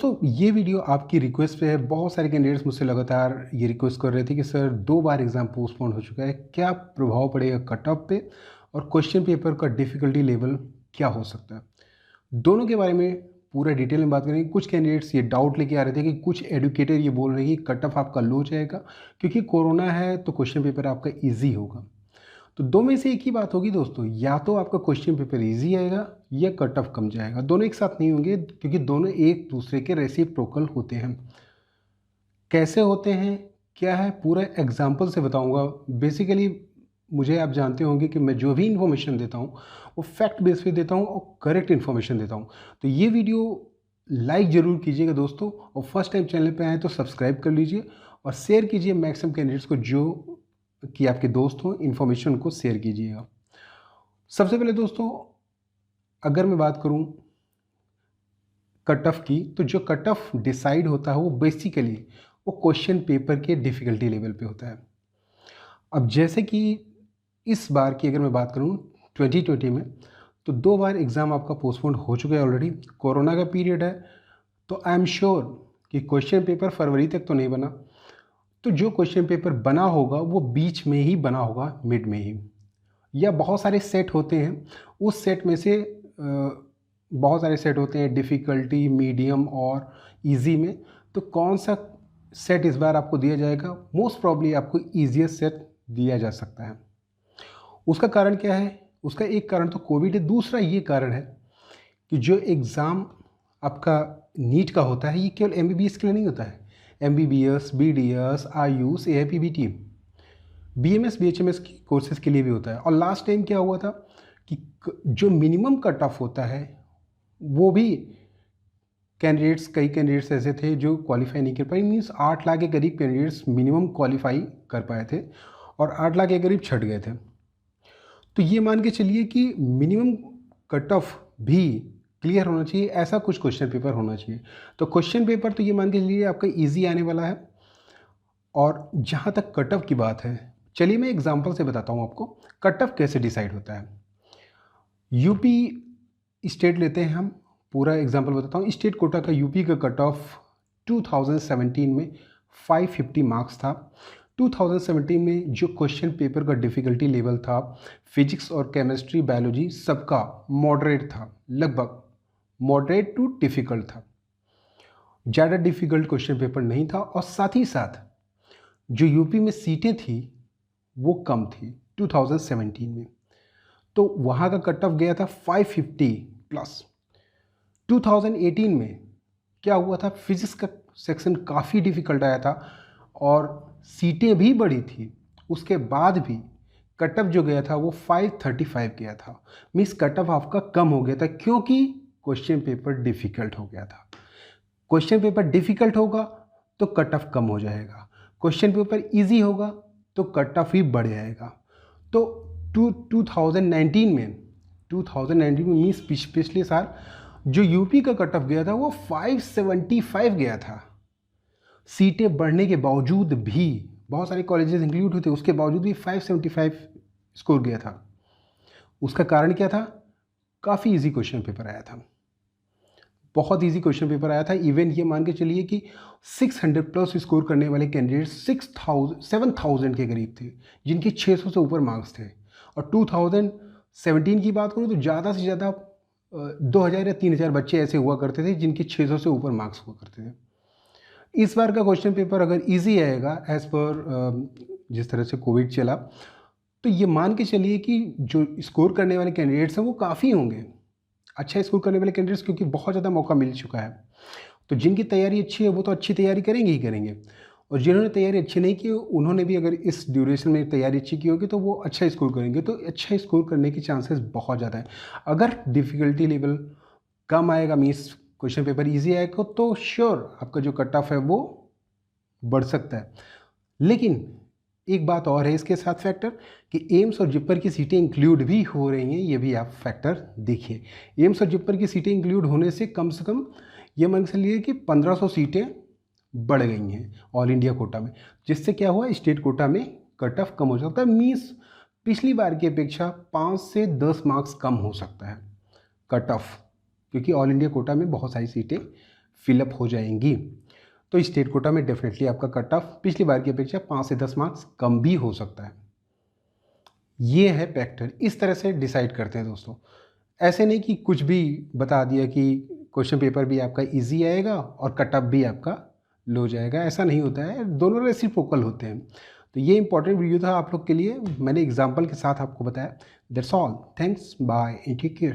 दोस्तों ये वीडियो आपकी रिक्वेस्ट पे है। बहुत सारे कैंडिडेट्स मुझसे लगातार ये रिक्वेस्ट कर रहे थे कि सर 2 बार एग्ज़ाम पोस्टपोन हो चुका है, क्या प्रभाव पड़ेगा कट ऑफ पे और क्वेश्चन पेपर का डिफ़िकल्टी लेवल क्या हो सकता है। दोनों के बारे में पूरा डिटेल में बात करेंगे। कुछ कैंडिडेट्स ये डाउट लेके आ रहे थे कि कुछ एडुकेटर ये बोल रहे हैं कि कट ऑफ आपका लो जाएगा क्योंकि कोरोना है तो क्वेश्चन पेपर आपका ईजी होगा। तो दो में से एक ही बात होगी दोस्तों, या तो आपका क्वेश्चन पेपर इजी आएगा या कट ऑफ कम जाएगा। दोनों एक साथ नहीं होंगे क्योंकि दोनों एक दूसरे के रेसिप्रोकल होते हैं। कैसे होते हैं, क्या है, पूरा एग्जाम्पल से बताऊंगा। बेसिकली मुझे आप जानते होंगे कि मैं जो भी इन्फॉर्मेशन देता हूँ वो फैक्ट बेस पे देता हूँ और करेक्ट इन्फॉर्मेशन देता हूँ। तो ये वीडियो लाइक ज़रूर कीजिएगा दोस्तों, और फर्स्ट टाइम चैनल पे आए तो सब्सक्राइब कर लीजिए और शेयर कीजिए मैक्सिमम कैंडिडेट्स को जो कि आपके दोस्त हों, इन्फॉर्मेशन को शेयर कीजिएगा। सबसे पहले दोस्तों अगर मैं बात करूं कट ऑफ की, तो जो कट ऑफ डिसाइड होता है वो बेसिकली वो क्वेश्चन पेपर के डिफ़िकल्टी लेवल पे होता है। अब जैसे कि इस बार की अगर मैं बात करूं 2020 में, तो 2 बार एग्ज़ाम आपका पोस्टपोन हो चुका है ऑलरेडी। कोरोना का पीरियड है तो आई एम श्योर कि क्वेश्चन पेपर फरवरी तक तो नहीं बना, तो जो क्वेश्चन पेपर बना होगा वो बीच में ही बना होगा, मिड में ही, या बहुत सारे सेट होते हैं। उस सेट में से बहुत सारे सेट होते हैं डिफ़िकल्टी, मीडियम और इजी में। तो कौन सा सेट इस बार आपको दिया जाएगा? मोस्ट प्रॉब्ली आपको ईजीएस्ट सेट दिया जा सकता है। उसका कारण क्या है? उसका एक कारण तो कोविड है, दूसरा ये कारण है कि जो एग्ज़ाम आपका नीट का होता है ये केवल एमबीबीएस के लिए नहीं होता है। MBBS, BDS, AYUSH, AIPBT, BMS, BHMS की कोर्सेज के लिए भी होता है। और लास्ट टाइम क्या हुआ था कि जो मिनिमम कट ऑफ होता है वो भी कई कैंडिडेट्स ऐसे थे जो क्वालिफाई नहीं कर पाए। मीन्स 8 लाख के करीब कैंडिडेट्स मिनिमम क्वालिफाई कर पाए थे और 8 लाख के करीब छट गए थे। तो ये मान के चलिए कि मिनिमम कट ऑफ भी क्लियर होना चाहिए, ऐसा कुछ क्वेश्चन पेपर होना चाहिए। तो क्वेश्चन पेपर तो ये मान के चलिए आपका ईजी आने वाला है। और जहाँ तक कट ऑफ की बात है, चलिए मैं एग्जांपल से बताता हूँ आपको कट ऑफ कैसे डिसाइड होता है। यूपी स्टेट लेते हैं हम, पूरा एग्जांपल बताता हूँ। स्टेट कोटा का यूपी का कट ऑफ 2017 में 550 मार्क्स था। 2017 में जो क्वेश्चन पेपर का डिफ़िकल्टी लेवल था, फिजिक्स और केमिस्ट्री, बायोलॉजी सबका मॉडरेट था, लगभग मॉडरेट टू डिफ़िकल्ट था। ज़्यादा डिफ़िकल्ट क्वेश्चन पेपर नहीं था। और साथ ही साथ जो यूपी में सीटें थी वो कम थी 2017 में, तो वहाँ का कट ऑफ गया था 550 प्लस। 2018 में क्या हुआ था, फिजिक्स का सेक्शन काफ़ी डिफ़िकल्ट आया था और सीटें भी बड़ी थी, उसके बाद भी कट ऑफ जो गया था वो 535 गया था। मीन्स कट ऑफ आपका कम हो गया था क्योंकि क्वेश्चन पेपर डिफ़िकल्ट हो गया था। क्वेश्चन पेपर डिफ़िकल्ट होगा तो कट ऑफ कम हो जाएगा, क्वेश्चन पेपर इजी होगा तो कट ऑफ ही बढ़ जाएगा। तो 2019 में मीन्स पिछले साल जो यूपी का कट ऑफ गया था वो 575 गया था। सीटें बढ़ने के बावजूद भी, बहुत सारे कॉलेजेस इंक्लूड होते, उसके बावजूद भी 575 स्कोर गया था। उसका कारण क्या था? काफ़ी इजी क्वेश्चन पेपर आया था, बहुत इजी क्वेश्चन पेपर आया था। इवन ये मान के चलिए कि 600 प्लस स्कोर करने वाले कैंडिडेट 7,000 के करीब थे जिनके 600 से ऊपर मार्क्स थे। और 2017 की बात करूँ तो ज़्यादा से ज़्यादा 2,000 या 3,000 बच्चे ऐसे हुआ करते थे जिनके 600 से ऊपर मार्क्स हुआ करते थे। इस बार का क्वेश्चन पेपर अगर इजी आएगा एज़ पर जिस तरह से कोविड चला, तो ये मान के चलिए कि जो स्कोर करने वाले कैंडिडेट्स हैं वो काफ़ी होंगे, अच्छा स्कोर करने वाले कैंडिडेट्स, क्योंकि बहुत ज़्यादा मौका मिल चुका है। तो जिनकी तैयारी अच्छी है वो तो अच्छी तैयारी करेंगे ही करेंगे, और जिन्होंने तैयारी अच्छी नहीं की उन्होंने भी अगर इस ड्यूरेशन में तैयारी अच्छी की होगी तो वो अच्छा स्कोर करेंगे। तो अच्छा स्कोर करने की चांसेस बहुत ज़्यादा है। अगर डिफ़िकल्टी लेवल कम आएगा, मीन्स क्वेश्चन पेपर ईजी आएगा, तो श्योर आपका जो कट ऑफ है वो बढ़ सकता है। लेकिन एक बात और है इसके साथ फैक्टर, कि एम्स और जिप्पर की सीटें इंक्लूड भी हो रही हैं, ये भी आप फैक्टर देखिए। एम्स और जिप्पर की सीटें इंक्लूड होने से कम ये मान के चलिए कि 1500 सीटें बढ़ गई हैं ऑल इंडिया कोटा में, जिससे क्या हुआ, स्टेट कोटा में कट ऑफ कम हो सकता है। मीन्स पिछली बार की अपेक्षा 5 से 10 मार्क्स कम हो सकता है कट ऑफ, क्योंकि ऑल इंडिया कोटा में बहुत सारी सीटें फिलअप हो जाएंगी, तो स्टेट कोटा में डेफिनेटली आपका कट ऑफ पिछली बार की अपेक्षा 5 से 10 मार्क्स कम भी हो सकता है। ये है फैक्टर, इस तरह से डिसाइड करते हैं दोस्तों। ऐसे नहीं कि कुछ भी बता दिया कि क्वेश्चन पेपर भी आपका ईजी आएगा और कट ऑफ भी आपका लो जाएगा, ऐसा नहीं होता है, दोनों रेसिप्रोकल होते हैं। तो ये इंपॉर्टेंट वीडियो था आप लोग के लिए, मैंने एग्जाम्पल के साथ आपको बताया। That's all, thanks, bye and take care.